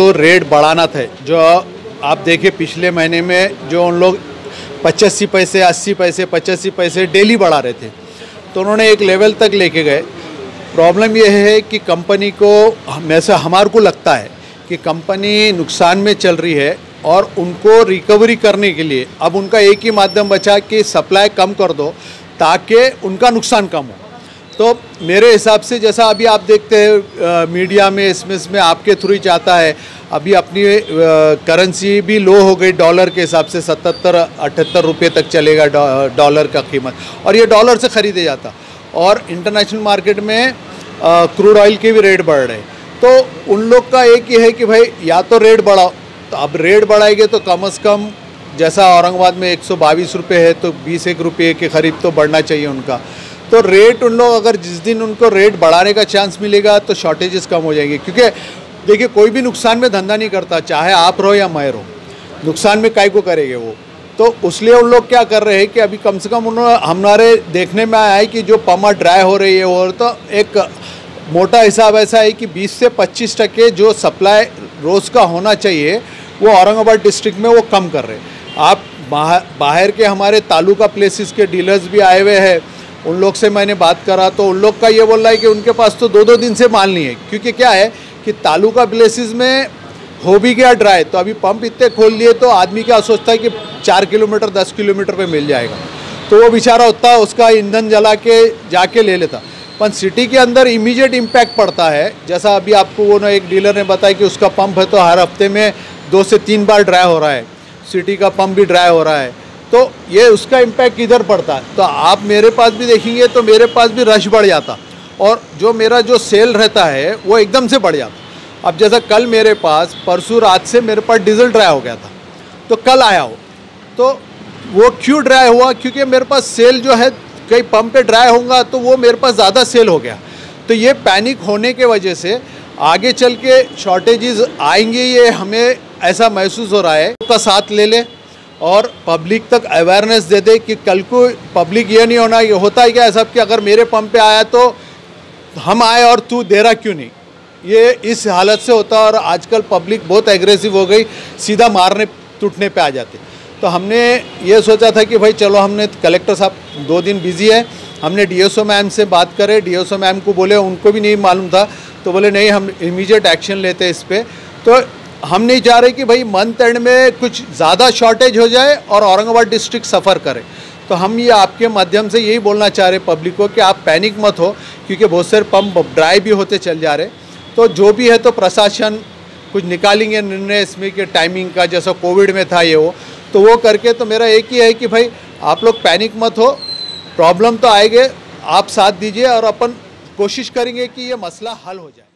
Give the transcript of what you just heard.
जो रेट बढ़ाना था, जो आप देखिए पिछले महीने में जो उन लोग 85 पैसे 80 पैसे 85 पैसे डेली बढ़ा रहे थे, तो उन्होंने एक लेवल तक लेके गए। प्रॉब्लम यह है कि कंपनी को, वैसे हमारे को लगता है कि कंपनी नुकसान में चल रही है और उनको रिकवरी करने के लिए अब उनका एक ही माध्यम बचा कि सप्लाई कम कर दो ताकि उनका नुकसान कम हो। तो मेरे हिसाब से जैसा अभी आप देखते हैं मीडिया में इसमें आपके थ्रू ही जाता है, अभी अपनी करेंसी भी लो हो गई, डॉलर के हिसाब से 77-78 रुपये तक चलेगा डॉलर का कीमत, और ये डॉलर से ख़रीदे जाता। और इंटरनेशनल मार्केट में क्रूड ऑयल के भी रेट बढ़ रहे हैं। तो उन लोग का एक ही है कि भाई या तो रेट बढ़ाओ, तो अब रेट बढ़ाएंगे तो कम से कम जैसा औरंगाबाद में 122 रुपये है तो 20 रुपये के करीब तो बढ़ना चाहिए उनका। तो रेट उन लोग अगर जिस दिन उनको रेट बढ़ाने का चांस मिलेगा तो शॉर्टेजेस कम हो जाएंगे, क्योंकि देखिए कोई भी नुकसान में धंधा नहीं करता, चाहे आप रहो या मैं रहो, नुकसान में काय को करेंगे वो। तो इसलिए उन लोग क्या कर रहे हैं कि अभी कम से कम उन्होंने हमारे देखने में आया है कि जो पम्प ड्राई हो रही है, और तो एक मोटा हिसाब ऐसा है कि 20 से 25% जो सप्लाई रोज़ का होना चाहिए वो औरंगाबाद डिस्ट्रिक्ट में वो कम कर रहे हैं। आप बाहर के हमारे तालुका प्लेसेस के डीलर्स भी आए हुए हैं, उन लोग से मैंने बात करा तो उन लोग का ये बोल रहा है कि उनके पास तो 2-2 दिन से माल नहीं है, क्योंकि क्या है कि तालुका प्लेसेस में हो भी गया ड्राई, तो अभी पंप इतने खोल लिए तो आदमी क्या सोचता है कि 4 किलोमीटर 10 किलोमीटर पे मिल जाएगा, तो वो बेचारा उतना उसका ईंधन जला के जाके ले लेता। पर सिटी के अंदर इमीडिएट इम्पैक्ट पड़ता है, जैसा अभी आपको वो ना एक डीलर ने बताया कि उसका पंप है तो हर हफ्ते में 2 से 3 बार ड्राई हो रहा है, सिटी का पंप भी ड्राई हो रहा है, तो ये उसका इम्पैक्ट इधर पड़ता है। तो आप मेरे पास भी देखेंगे तो मेरे पास भी रश बढ़ जाता, और जो मेरा जो सेल रहता है वो एकदम से बढ़ जाता। अब जैसा कल मेरे पास परसों रात से मेरे पास डीजल ड्राई हो गया था, तो कल आया हो, तो वो क्यों ड्राई हुआ, क्योंकि मेरे पास सेल जो है कहीं पंप पे ड्राई होगा तो वो मेरे पास ज़्यादा सेल हो गया। तो ये पैनिक होने के वजह से आगे चल के शॉर्टेजेस आएंगे, ये हमें ऐसा महसूस हो रहा है। उसका साथ ले ले और पब्लिक तक अवेयरनेस दे दे कि कल को पब्लिक ये नहीं होना, ये होता है क्या ऐसा कि अगर मेरे पंप पे आया तो हम आए और तू दे रहा क्यों नहीं, ये इस हालत से होता है। और आजकल पब्लिक बहुत एग्रेसिव हो गई, सीधा मारने टूटने पे आ जाते। तो हमने ये सोचा था कि भाई चलो, हमने कलेक्टर साहब 2 दिन बिजी है, हमने डीएसओ मैम से बात करे, डीएसओ मैम को बोले, उनको भी नहीं मालूम था, तो बोले नहीं हम इमीडिएट एक्शन लेते हैं इस पर। तो हम नहीं चाह रहे कि भाई मंथ एंड में कुछ ज़्यादा शॉर्टेज हो जाए और औरंगाबाद डिस्ट्रिक्ट सफ़र करे। तो हम ये आपके माध्यम से यही बोलना चाह रहे पब्लिक को कि आप पैनिक मत हो, क्योंकि बहुत सारे पंप ड्राई भी होते चल जा रहे। तो जो भी है तो प्रशासन कुछ निकालेंगे निर्णय इसमें कि टाइमिंग का, जैसा कोविड में था ये तो वो करके। तो मेरा एक ही है कि भाई आप लोग पैनिक मत हो, प्रॉब्लम तो आएंगे, आप साथ दीजिए और अपन कोशिश करेंगे कि ये मसला हल हो जाए।